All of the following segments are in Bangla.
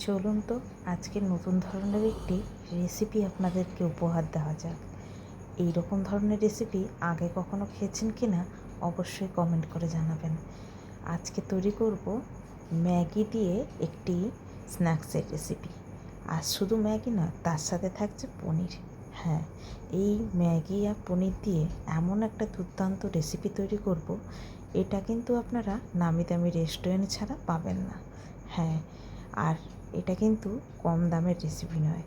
চলুন তো আজকে নতুন ধরনের একটি রেসিপি আপনাদেরকে উপহার দেওয়া যাক। এই রকম ধরনের রেসিপি আগে কখনো খেয়েছেন কি না অবশ্যই কমেন্ট করে জানাবেন। আজকে তৈরি করব ম্যাগি দিয়ে একটি স্ন্যাক্সের রেসিপি। আর শুধু ম্যাগি না, তার সাথে থাকছে পনির। হ্যাঁ, এই ম্যাগি আর পনির দিয়ে এমন একটা দুর্দান্ত রেসিপি তৈরি করব, এটা কিন্তু আপনারা নামি দামি রেস্টুরেন্ট ছাড়া পাবেন না। হ্যাঁ, আর এটা কিন্তু কম দামের রেসিপি নয়।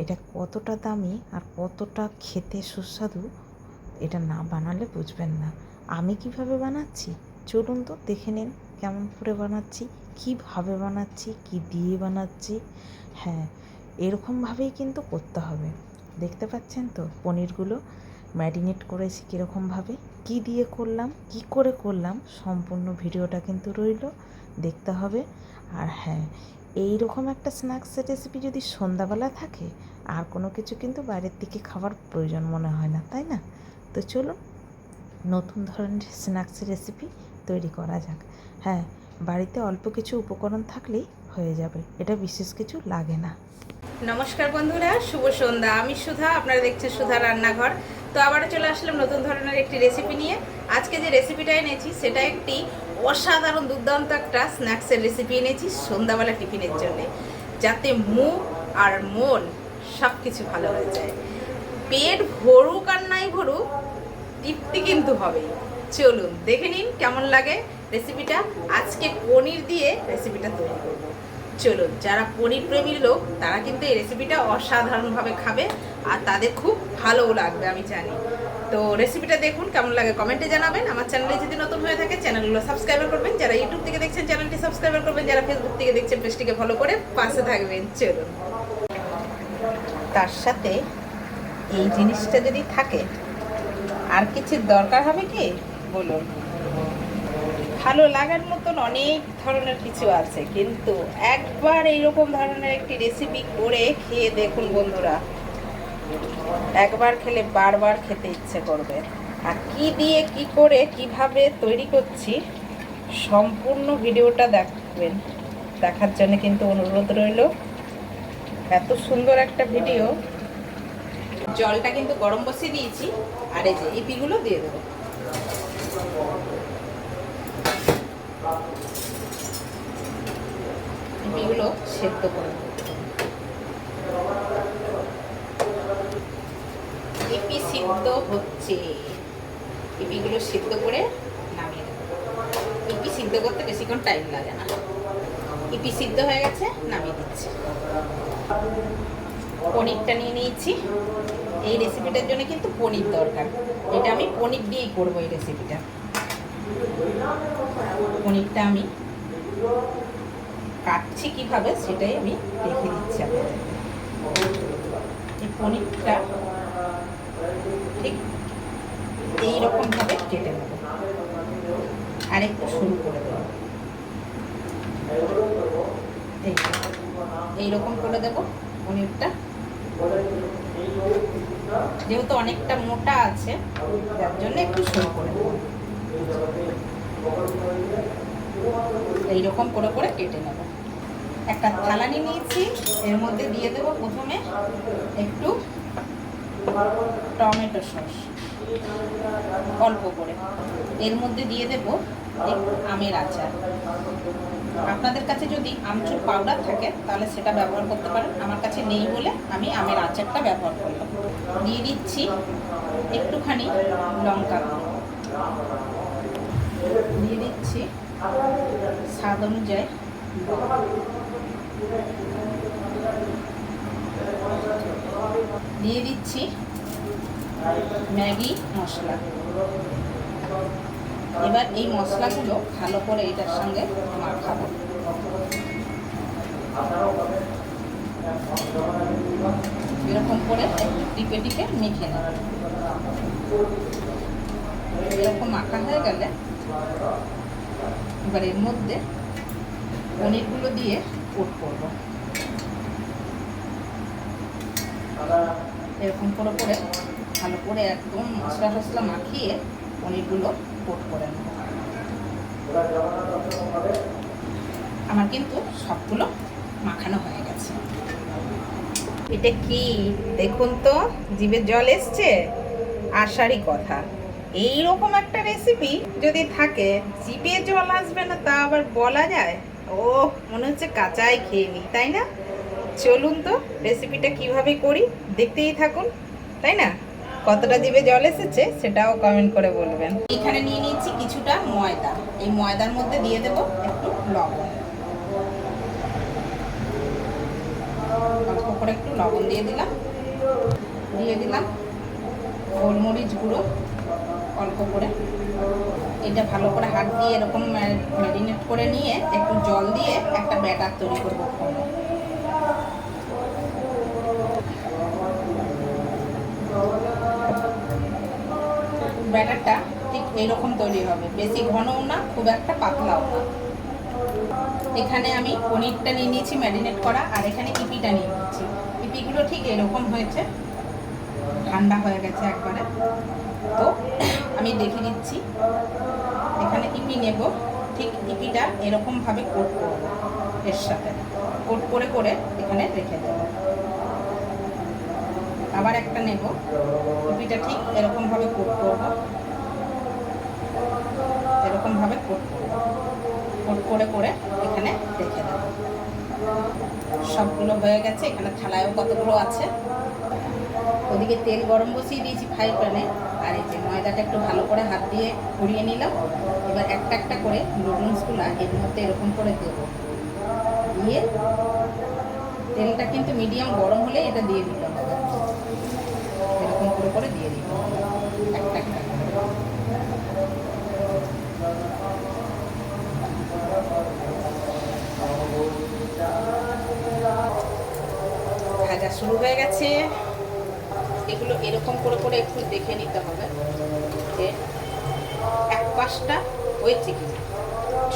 এটা কতটা দামি আর কতটা খেতে সুস্বাদু এটা না বানালে বুঝবেন না। আমি কিভাবে বানাচ্ছি চলুন তো দেখে নিন কেমন করে বানাচ্ছি, কীভাবে বানাচ্ছি, কী দিয়ে বানাচ্ছি। হ্যাঁ, এরকমভাবেই কিন্তু করতে হবে। দেখতে পাচ্ছেন তো পনিরগুলো ম্যারিনেট করেছি কীরকমভাবে, কী দিয়ে করলাম, কী করে করলাম, সম্পূর্ণ ভিডিওটা কিন্তু রইল, দেখতে হবে। আর হ্যাঁ, এই রকম একটা স্ন্যাক্সের রেসিপি যদি সন্ধ্যাবেলা থাকে আর কোনো কিছু কিন্তু বাইরের দিকে খাবার প্রয়োজন মনে হয় না, তাই না? তো চলুন নতুন ধরনের স্ন্যাক্সের রেসিপি তৈরি করা যাক। হ্যাঁ, বাড়িতে অল্প কিছু উপকরণ থাকলেই হয়ে যাবে, এটা বিশেষ কিছু লাগে না। নমস্কার বন্ধুরা, শুভ সন্ধ্যা। আমি সুধা, আপনারা দেখছেন সুধা রান্নাঘর। তো আবারও চলে আসলাম নতুন ধরনের একটি রেসিপি নিয়ে। আজকে যে রেসিপিটা এনেছি সেটা একটি অসাধারণ দুর্দান্ত একটা স্ন্যাক্সের রেসিপি এনেছি সন্ধ্যাবেলা টিফিনের জন্য, যাতে মুখ আর মন সব কিছু ভালো হয়ে যায়। পেট ভরুক আর নাই ভরুক, তৃপ্তি কিন্তু হবেই। চলুন দেখে নিন কেমন লাগে রেসিপিটা। আজকে পনির দিয়ে রেসিপিটা তৈরি করবো। চলুন, যারা পনির প্রেমীর লোক তারা কিন্তু এই রেসিপিটা অসাধারণভাবে খাবে আর তাদের খুব ভালোও লাগবে, আমি জানি। তো রেসিপিটা দেখুন, কেমন লাগে কমেন্টে জানাবেন। আমার চ্যানেলে যদি নতুন হয়ে থাকে চ্যানেলগুলো সাবস্ক্রাইব করবেন, যারা ইউটিউব থেকে দেখছেন চ্যানেলটি সাবস্ক্রাইব করবেন, যারা ফেসবুক থেকে দেখছেন পেজটিকে ফলো করে পাশে থাকবেন। চলুন, তার সাথে এই জিনিসটা যদি থাকে আর কিছু দরকার হবে কি বলুন? ভালো লাগার মতন অনেক ধরনের কিছু আছে, কিন্তু একবার এইরকম ধরনের একটি রেসিপি করে খেয়ে দেখুন বন্ধুরা, একবার খেলে বারবার খেতে ইচ্ছে করবে। আর কি দিয়ে কি করে কিভাবে তৈরি করছি সম্পূর্ণ ভিডিওটা দেখবেন, দেখার জন্য কিন্তু অনুরোধ রইল। এত সুন্দর একটা ভিডিও। জলটা কিন্তু গরম বসিয়ে দিয়েছি, আর এই যে ইপিগুলো দিয়ে দেবো। এগুলো সেদ্ধ করে ইপি সিদ্ধ হচ্ছে। ইপিগুলো সিদ্ধ করে নামিয়ে দেবো। ইপি সিদ্ধ করতে বেশিক্ষণ টাইম লাগে না। ইপি সিদ্ধ হয়ে গেছে, নামিয়ে দিচ্ছি। পনিরটা নিয়ে নিয়েছি। এই রেসিপিটার জন্য কিন্তু পনির দরকার। এটা আমি পনির দিয়েই করবো এই রেসিপিটা। পনিরটা আমি কাটছি কিভাবে সেটাই আমি দেখে দিচ্ছি আপনাদের। এই পনিরটা ঠিক এইরকমভাবে কেটে নেব, আর একটু সরু করে দেব। এইরকম করে দেব পনিরটা। যেহেতু অনেকটা মোটা আছে তার জন্য একটু সরু করে দেব। এইরকম করে করে কেটে নেব। একটা থালা নিয়েছি, এর মধ্যে দিয়ে দেব প্রথমে একটু টমেটো সস অল্প করে। এর মধ্যে দিয়ে দেব একটু আমের আচার। আপনাদের কাছে যদি আমচুর পাউডার থাকে তাহলে সেটা ব্যবহার করতে পারেন, আমার কাছে নেই বলে আমি আমের আচারটা ব্যবহার করলাম। দিয়ে দিচ্ছি একটুখানি লঙ্কা গুঁড়ো, দিয়ে দিচ্ছি স্বাদ অনুযায়ী, দিয়ে দিচ্ছি ম্যাগি মশলা। এবার এই মশলাগুলো ভালো করে এটার সঙ্গে মাখাবো। এরকম করে টিপে টিপে মেখে নেব। এরকম মাখা হয়ে গেলে এবার এর মধ্যে পনিরগুলো দিয়ে কোট করবো। এরকম করে করে ভালো করে একদম মশলা টশলা মাখিয়ে পনিরগুলো কোট করে নেব। আমার কিন্তু সবগুলো মাখানো হয়ে গেছে। এটা কি দেখুন তো, জিভে জল এসছে। আশারই কথা, এই রকম একটা রেসিপি যদি থাকে জিভে জল আসবে না তা আবার বলা যায়? ও মনে হচ্ছে কাঁচাই খেয়ে নিই, তাই না? চলুন তো রেসিপিটা কিভাবে করি দেখতেই থাকুন, তাই না? কতটা জিভে জল এসেছে সেটাও কমেন্ট করে বলবেন। এখানে নিয়ে নিয়েছি কিছুটা ময়দা, এই ময়দার মধ্যে দিয়ে দেব একটু লবণ, অল্প করে একটু লবণ দিয়ে দিলাম, গোলমরিচ গুঁড়ো অল্প করে। এটা ভালো করে হাত দিয়ে এরকম ম্যারিনেট করে নিয়ে একটু জল দিয়ে একটা ব্যাটার তৈরি করবো। ব্যাটারটা ঠিক এইরকম তৈরি হবে, বেশি ঘনও না খুব একটা পাতলাও না। এখানে আমি পনিরটা নিয়ে নিয়েছি ম্যারিনেট করা, আর এখানে ইপিটা নিয়ে নিয়েছি। ইপিগুলো ঠিক এরকম হয়েছে, ঠান্ডা হয়ে গেছে একবারে। তো আমি দেখে দিচ্ছি, এখানে ইপি নেব, ঠিক ইপিটা এরকমভাবে কোট করবো, এর সাথে কোট করে করে এখানে রেখে দেব। আবার একটা নেব, ইপিটা ঠিক এরকমভাবে কোট করবো, এরকমভাবে কোট করে করে এখানে রেখে দেব। সবগুলো হয়ে গেছে, এখানে থালায়ও কতগুলো আছে। ওদিকে তেল গরম বসিয়ে দিয়েছি ফ্রাই প্যানে, আর এই যে ময়দাটা একটু ভালো করে হাত দিয়ে ঘুরিয়ে নিলাম। এবার একটা একটা করে নুডলসগুলো এর মধ্যে এরকম করে দেব, দিয়ে তেলটা কিন্তু মিডিয়াম গরম হলে এটা দিয়ে দিতে হবে, এরকম করে করে দিয়ে দিতে হবে একটা একটা। ভাজা শুরু হয়ে গেছে। এগুলো এরকম করে করে একটু দেখে নিতে হবে যে এক পাশটা হয়েছে কি।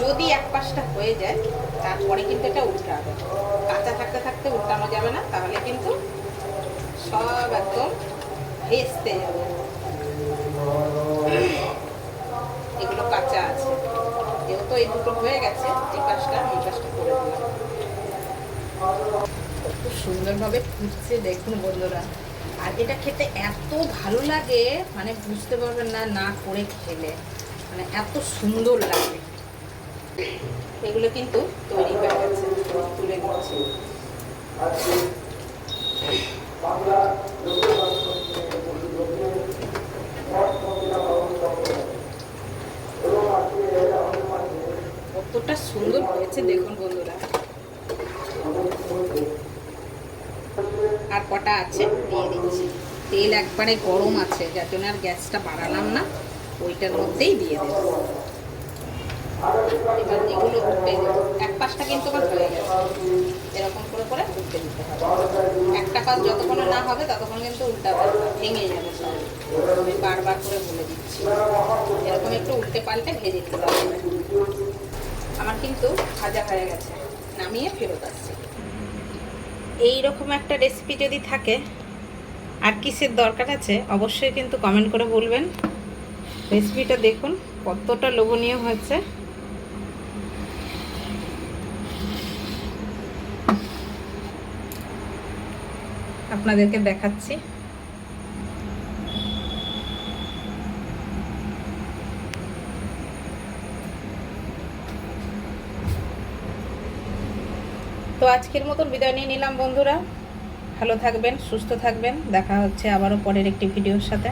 যদি এক পাশটা হয়ে যায় তারপরে কিন্তু এটা উল্টাবে, কাঁচা থাকতে থাকতে উল্টানো যাবে না, তাহলে কিন্তু সব একদম ভেস্তে যাবে। এগুলো কাঁচা আছে, যেহেতু এই দুটো হয়ে গেছে, এই পাশটা এই পাশটা করে দিলাম। খুব সুন্দরভাবে ফুটছে দেখুন বন্ধুরা, আর এটা খেতে এত ভালো লাগে মানে বুঝতে পারবেন না, না করে খেলে মানে এত সুন্দর লাগে। এগুলো কিন্তু তৈরি হয়ে গেছে, তুলে নিচ্ছি। কতটা সুন্দর হয়েছে দেখুন বন্ধুরা। আর কটা আছে দিয়ে দিচ্ছি, তেল একবারে গরম আছে যার জন্য আর গ্যাসটা বাড়ালাম না, ওইটার মধ্যেই দিয়ে দেবো। এবার এগুলো উল্টে দেবো, এক পাশটা কিন্তু আবার হয়ে গেছে, এরকম করে করে উল্টে দিতে হবে। একটা পাশ যতক্ষণ না হবে ততক্ষণ কিন্তু উল্টাবে না, ভেঙে যাবে সব। আমি বারবার করে বলে দিচ্ছি, এরকম একটু উল্টে পাল্টে ভেজে দিতে হবে। আমার কিন্তু ভাজা হয়ে গেছে, নামিয়ে ফেরত আসছে। এইরকম একটা রেসিপি যদি থাকে আর কিসের দরকার আছে অবশ্যই কিন্তু কমেন্ট করে বলবেন। রেসিপিটা দেখুন কতটা লোভনীয় হয়েছে। আপনাদেরকে দেখাচ্ছি। তো আজকের মতন বিদায় নিয়ে নিলাম বন্ধুরা। ভালো থাকবেন, সুস্থ থাকবেন, দেখা হচ্ছে আবারও পরের একটি ভিডিওর সাথে।